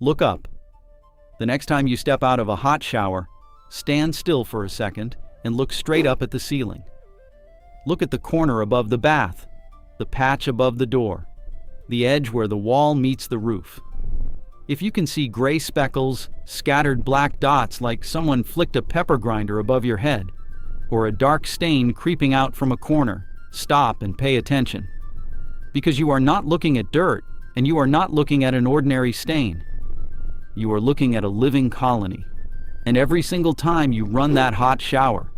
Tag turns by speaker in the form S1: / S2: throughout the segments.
S1: Look up. The next time you step out of a hot shower, stand still for a second and look straight up at the ceiling. Look at the corner above the bath, the patch above the door, the edge where the wall meets the roof. If you can see gray speckles, scattered black dots like someone flicked a pepper grinder above your head, or a dark stain creeping out from a corner, stop and pay attention. Because you are not looking at dirt, and you are not looking at an ordinary stain. You are looking at a living colony. And every single time you run that hot shower,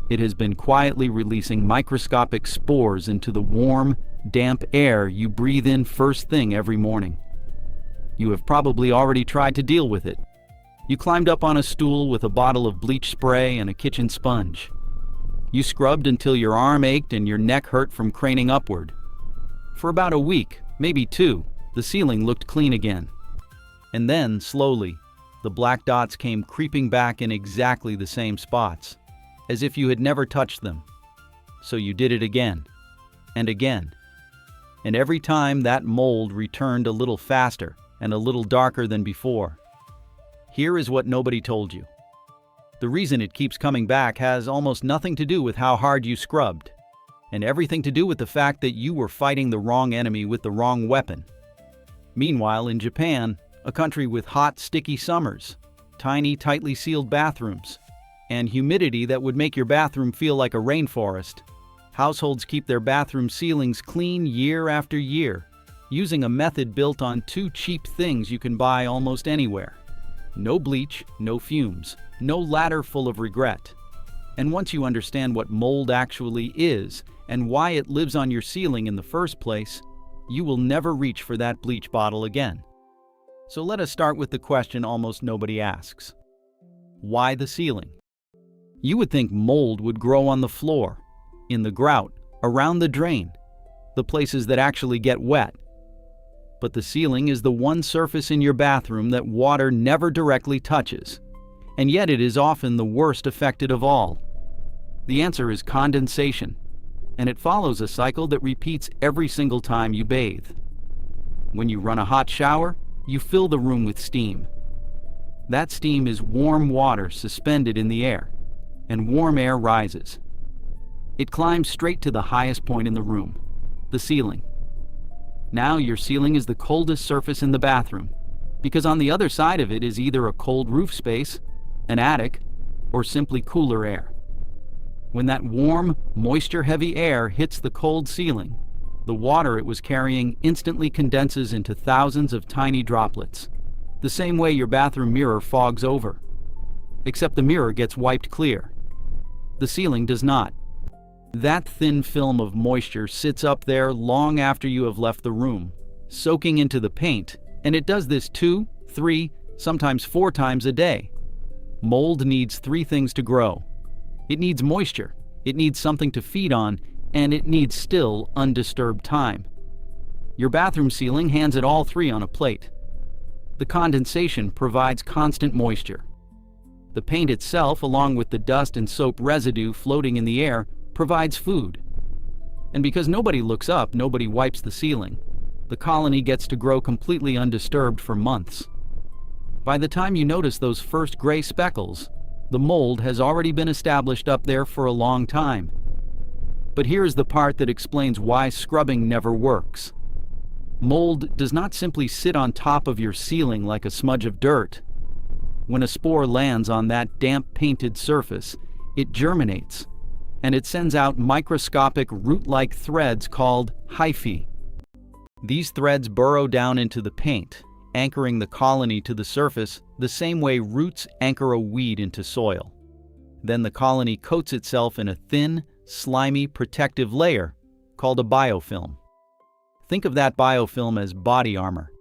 S1: it has been quietly releasing microscopic spores into the warm, damp air you breathe in first thing every morning. You have probably already tried to deal with it. You climbed up on a stool with a bottle of bleach spray and a kitchen sponge. You scrubbed until your arm ached and your neck hurt from craning upward. For about a week, maybe 2, the ceiling looked clean again. And then, slowly, the black dots came creeping back in exactly the same spots, as if you had never touched them. So you did it again, and again. And every time that mold returned a little faster and a little darker than before. Here is what nobody told you. The reason it keeps coming back has almost nothing to do with how hard you scrubbed, and everything to do with the fact that you were fighting the wrong enemy with the wrong weapon. Meanwhile, in Japan, a country with hot, sticky summers, tiny, tightly sealed bathrooms, and humidity that would make your bathroom feel like a rainforest, households keep their bathroom ceilings clean year after year, using a method built on 2 cheap things you can buy almost anywhere. No bleach, no fumes, no ladder full of regret. And once you understand what mold actually is and why it lives on your ceiling in the first place, you will never reach for that bleach bottle again. So let us start with the question almost nobody asks. Why the ceiling? You would think mold would grow on the floor, in the grout, around the drain, the places that actually get wet. But the ceiling is the one surface in your bathroom that water never directly touches, and yet it is often the worst affected of all. The answer is condensation, and it follows a cycle that repeats every single time you bathe. When you run a hot shower, you fill the room with steam. That steam is warm water suspended in the air, and warm air rises. It climbs straight to the highest point in the room, the ceiling. Now your ceiling is the coldest surface in the bathroom, because on the other side of it is either a cold roof space, an attic, or simply cooler air. When that warm, moisture-heavy air hits the cold ceiling, the water it was carrying instantly condenses into thousands of tiny droplets, the same way your bathroom mirror fogs over. Except the mirror gets wiped clear. The ceiling does not. That thin film of moisture sits up there long after you have left the room, soaking into the paint, and it does this 2, 3, sometimes 4 times a day. Mold needs 3 things to grow. It needs moisture, it needs something to feed on, and it needs still, undisturbed time. Your bathroom ceiling hands it all 3 on a plate. The condensation provides constant moisture. The paint itself, along with the dust and soap residue floating in the air, provides food. And because nobody looks up, nobody wipes the ceiling, the colony gets to grow completely undisturbed for months. By the time you notice those first gray speckles, the mold has already been established up there for a long time. But here's the part that explains why scrubbing never works. Mold does not simply sit on top of your ceiling like a smudge of dirt. When a spore lands on that damp painted surface, it germinates, and it sends out microscopic root-like threads called hyphae. These threads burrow down into the paint, anchoring the colony to the surface the same way roots anchor a weed into soil. Then the colony coats itself in a thin, slimy, protective layer called a biofilm. Think of that biofilm as body armor.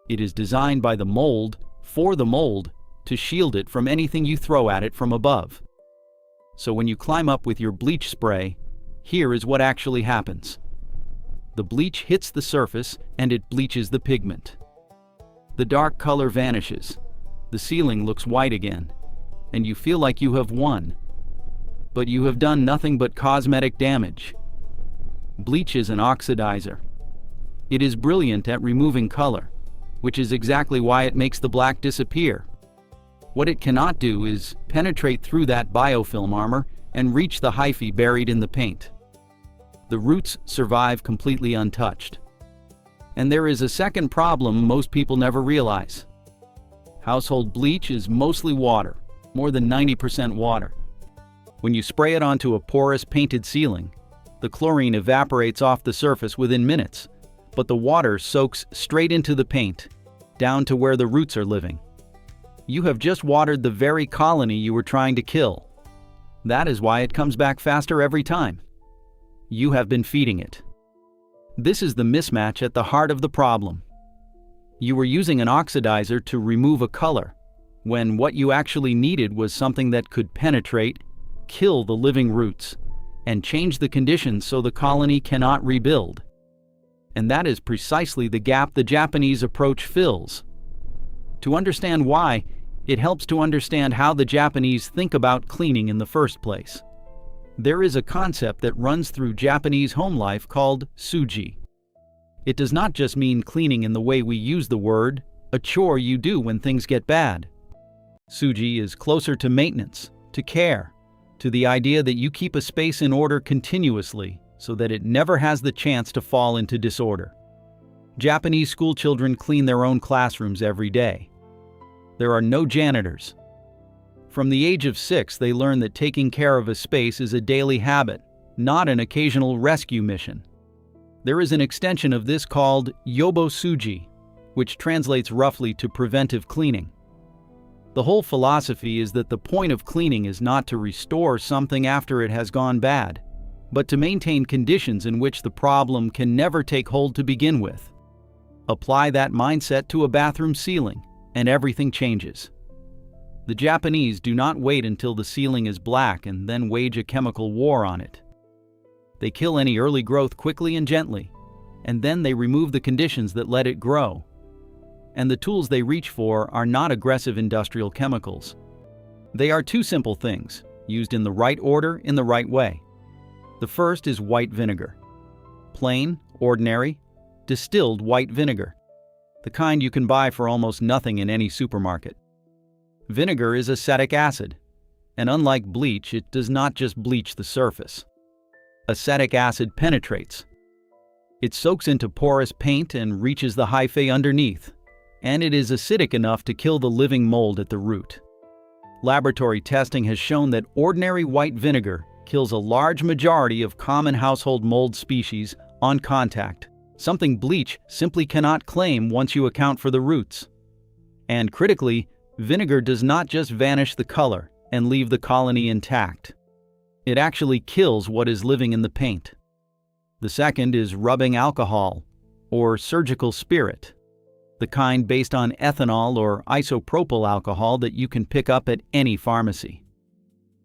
S1: It is designed by the mold, for the mold, to shield it from anything you throw at it from above. So when you climb up with your bleach spray, here is what actually happens. The bleach hits the surface and it bleaches the pigment. The dark color vanishes, the ceiling looks white again, and you feel like you have won. But you have done nothing but cosmetic damage. Bleach is an oxidizer. It is brilliant at removing color, which is exactly why it makes the black disappear. What it cannot do is penetrate through that biofilm armor and reach the hyphae buried in the paint. The roots survive completely untouched. And there is a second problem most people never realize. Household bleach is mostly water, more than 90% water. When you spray it onto a porous painted ceiling, the chlorine evaporates off the surface within minutes, but the water soaks straight into the paint, down to where the roots are living. You have just watered the very colony you were trying to kill. That is why it comes back faster every time. You have been feeding it. This is the mismatch at the heart of the problem. You were using an oxidizer to remove a color, when what you actually needed was something that could penetrate, kill the living roots, and change the conditions so the colony cannot rebuild. And that is precisely the gap the Japanese approach fills. To understand why, it helps to understand how the Japanese think about cleaning in the first place. There is a concept that runs through Japanese home life called suji. It does not just mean cleaning in the way we use the word, a chore you do when things get bad. Suji is closer to maintenance, to care, to the idea that you keep a space in order continuously so that it never has the chance to fall into disorder. Japanese schoolchildren clean their own classrooms every day. There are no janitors. From the age of 6, they learn that taking care of a space is a daily habit, not an occasional rescue mission. There is an extension of this called yobosuji, which translates roughly to preventive cleaning. The whole philosophy is that the point of cleaning is not to restore something after it has gone bad, but to maintain conditions in which the problem can never take hold to begin with. Apply that mindset to a bathroom ceiling, and everything changes. The Japanese do not wait until the ceiling is black and then wage a chemical war on it. They kill any early growth quickly and gently, and then they remove the conditions that let it grow. And the tools they reach for are not aggressive industrial chemicals. They are two simple things, used in the right order in the right way. The first is white vinegar. Plain, ordinary, distilled white vinegar. The kind you can buy for almost nothing in any supermarket. Vinegar is acetic acid, and unlike bleach, it does not just bleach the surface. Acetic acid penetrates. It soaks into porous paint and reaches the hyphae underneath, and it is acidic enough to kill the living mold at the root. Laboratory testing has shown that ordinary white vinegar kills a large majority of common household mold species on contact, something bleach simply cannot claim once you account for the roots. And critically, vinegar does not just vanish the color and leave the colony intact. It actually kills what is living in the paint. The second is rubbing alcohol, or surgical spirit, the kind based on ethanol or isopropyl alcohol that you can pick up at any pharmacy.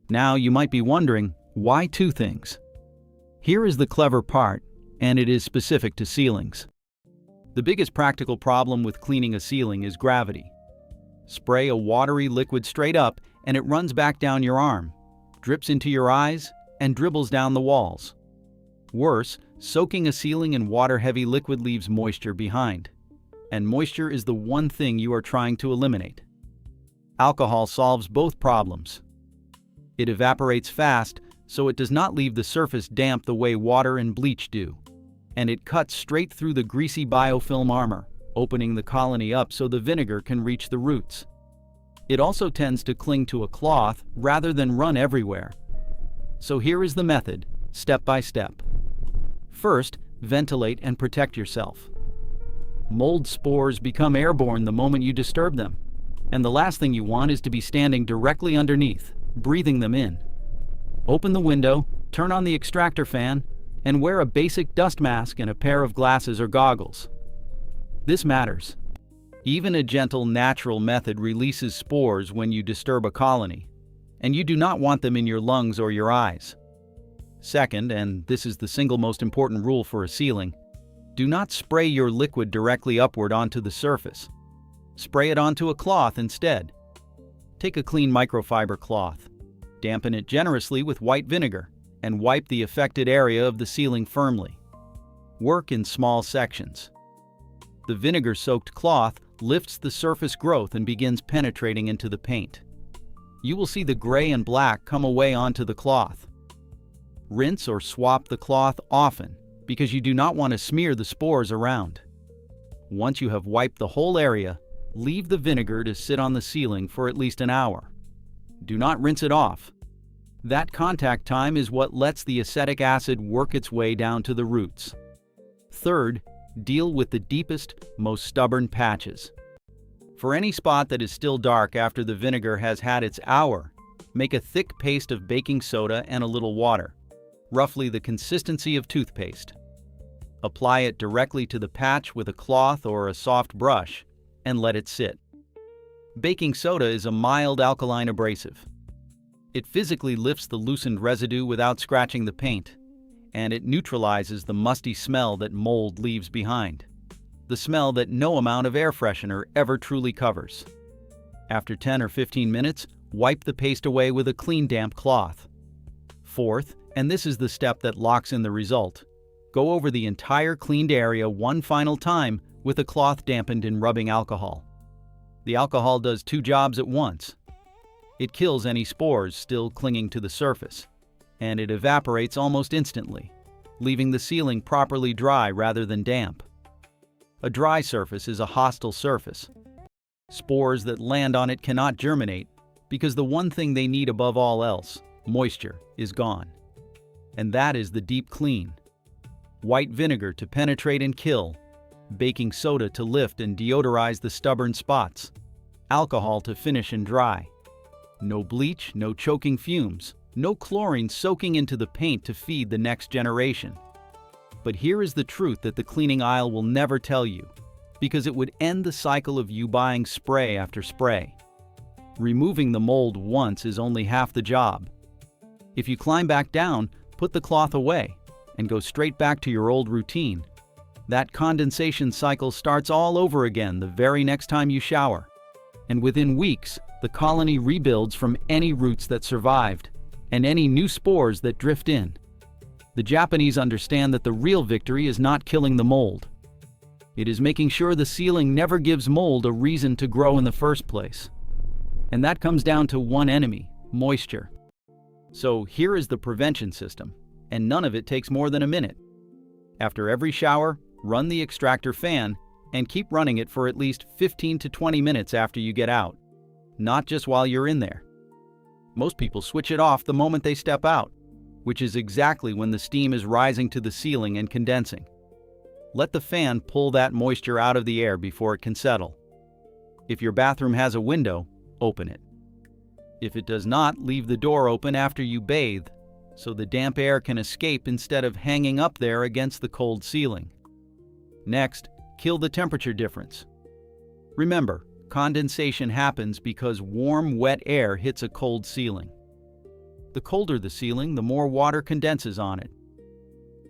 S1: Now you might be wondering, why two things? Here is the clever part, and it is specific to ceilings. The biggest practical problem with cleaning a ceiling is gravity. Spray a watery liquid straight up and it runs back down your arm, drips into your eyes, and dribbles down the walls. Worse, soaking a ceiling in water-heavy liquid leaves moisture behind. And moisture is the one thing you are trying to eliminate. Alcohol solves both problems. It evaporates fast, so it does not leave the surface damp the way water and bleach do. And it cuts straight through the greasy biofilm armor, opening the colony up so the vinegar can reach the roots. It also tends to cling to a cloth rather than run everywhere. So here is the method, step by step. First, ventilate and protect yourself. Mold spores become airborne the moment you disturb them, and the last thing you want is to be standing directly underneath, breathing them in. Open the window, turn on the extractor fan, and wear a basic dust mask and a pair of glasses or goggles. This matters. Even a gentle, natural method releases spores when you disturb a colony, and you do not want them in your lungs or your eyes. Second, and this is the single most important rule for a ceiling, do not spray your liquid directly upward onto the surface. Spray it onto a cloth instead. Take a clean microfiber cloth, dampen it generously with white vinegar, and wipe the affected area of the ceiling firmly. Work in small sections. The vinegar-soaked cloth lifts the surface growth and begins penetrating into the paint. You will see the gray and black come away onto the cloth. Rinse or swap the cloth often because you do not want to smear the spores around. Once you have wiped the whole area, leave the vinegar to sit on the ceiling for at least an hour. Do not rinse it off. That contact time is what lets the acetic acid work its way down to the roots. Third, deal with the deepest, most stubborn patches. For any spot that is still dark after the vinegar has had its hour, make a thick paste of baking soda and a little water, roughly the consistency of toothpaste. Apply it directly to the patch with a cloth or a soft brush and let it sit. Baking soda is a mild alkaline abrasive. It physically lifts the loosened residue without scratching the paint, and it neutralizes the musty smell that mold leaves behind, the smell that no amount of air freshener ever truly covers. After 10 or 15 minutes, wipe the paste away with a clean damp cloth. Fourth, and this is the step that locks in the result, go over the entire cleaned area one final time with a cloth dampened in rubbing alcohol. The alcohol does two jobs at once. It kills any spores still clinging to the surface, and it evaporates almost instantly, leaving the ceiling properly dry rather than damp. A dry surface is a hostile surface. Spores that land on it cannot germinate because the one thing they need above all else, moisture, is gone. And that is the deep clean. White vinegar to penetrate and kill, baking soda to lift and deodorize the stubborn spots, alcohol to finish and dry. No bleach, no choking fumes, no chlorine soaking into the paint to feed the next generation. But here is the truth that the cleaning aisle will never tell you, because it would end the cycle of you buying spray after spray. Removing the mold once is only half the job. If you climb back down, put the cloth away and go straight back to your old routine. That condensation cycle starts all over again the very next time you shower. And within weeks, the colony rebuilds from any roots that survived and any new spores that drift in. The Japanese understand that the real victory is not killing the mold. It is making sure the ceiling never gives mold a reason to grow in the first place. And that comes down to one enemy, moisture. So here is the prevention system, and none of it takes more than a minute. After every shower, run the extractor fan and keep running it for at least 15 to 20 minutes after you get out, not just while you're in there. Most people switch it off the moment they step out, which is exactly when the steam is rising to the ceiling and condensing. Let the fan pull that moisture out of the air before it can settle. If your bathroom has a window, open it. If it does not, leave the door open after you bathe, so the damp air can escape instead of hanging up there against the cold ceiling. Next, kill the temperature difference. Remember, condensation happens because warm, wet air hits a cold ceiling. The colder the ceiling, the more water condenses on it.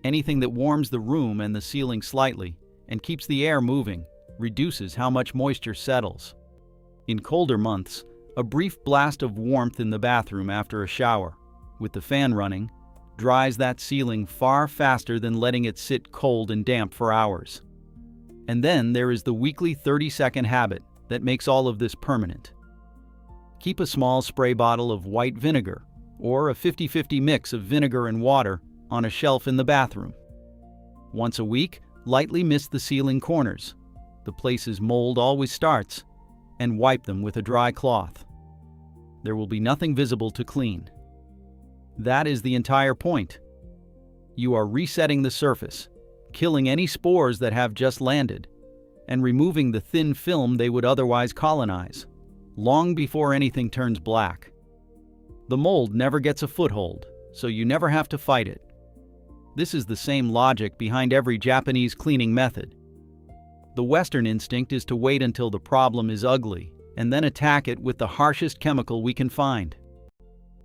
S1: Anything that warms the room and the ceiling slightly and keeps the air moving reduces how much moisture settles. In colder months, a brief blast of warmth in the bathroom after a shower, with the fan running, dries that ceiling far faster than letting it sit cold and damp for hours. And then there is the weekly 30-second habit that makes all of this permanent. Keep a small spray bottle of white vinegar or a 50-50 mix of vinegar and water on a shelf in the bathroom. Once a week, lightly mist the ceiling corners, the places mold always starts, and wipe them with a dry cloth. There will be nothing visible to clean. That is the entire point. You are resetting the surface, killing any spores that have just landed, and removing the thin film they would otherwise colonize, long before anything turns black. The mold never gets a foothold, so you never have to fight it. This is the same logic behind every Japanese cleaning method. The Western instinct is to wait until the problem is ugly and then attack it with the harshest chemical we can find.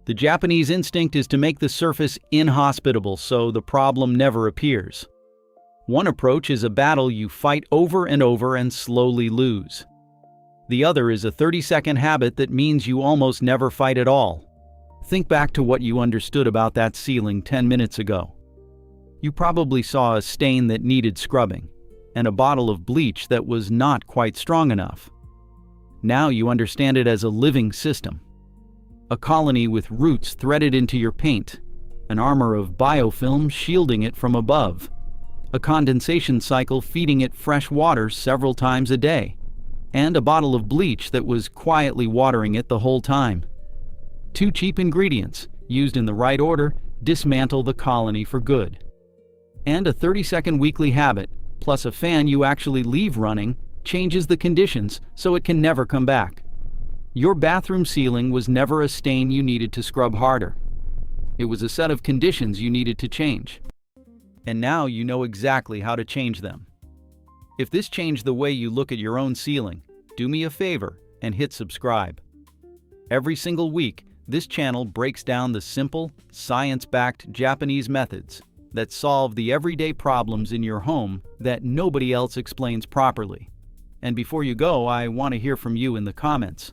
S1: The Japanese instinct is to make the surface inhospitable so the problem never appears. One approach is a battle you fight over and over and slowly lose. The other is a 30-second habit that means you almost never fight at all. Think back to what you understood about that ceiling 10 minutes ago. You probably saw a stain that needed scrubbing, and a bottle of bleach that was not quite strong enough. Now you understand it as a living system. A colony with roots threaded into your paint, an armor of biofilm shielding it from above, a condensation cycle feeding it fresh water several times a day, and a bottle of bleach that was quietly watering it the whole time. 2 cheap ingredients, used in the right order, dismantle the colony for good. And a 30-second weekly habit, plus a fan you actually leave running, changes the conditions so it can never come back. Your bathroom ceiling was never a stain you needed to scrub harder. It was a set of conditions you needed to change. And now you know exactly how to change them. If this changed the way you look at your own ceiling, do me a favor and hit subscribe. Every single week, this channel breaks down the simple, science-backed Japanese methods that solve the everyday problems in your home that nobody else explains properly. And before you go, I want to hear from you in the comments.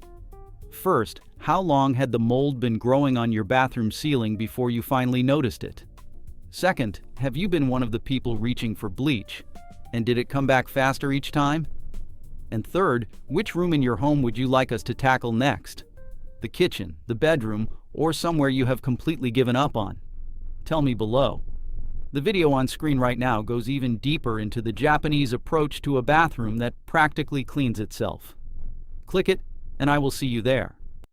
S1: First, how long had the mold been growing on your bathroom ceiling before you finally noticed it? Second, have you been one of the people reaching for bleach? And did it come back faster each time? And third, which room in your home would you like us to tackle next? The kitchen, the bedroom, or somewhere you have completely given up on? Tell me below. The video on screen right now goes even deeper into the Japanese approach to a bathroom that practically cleans itself. Click it, and I will see you there.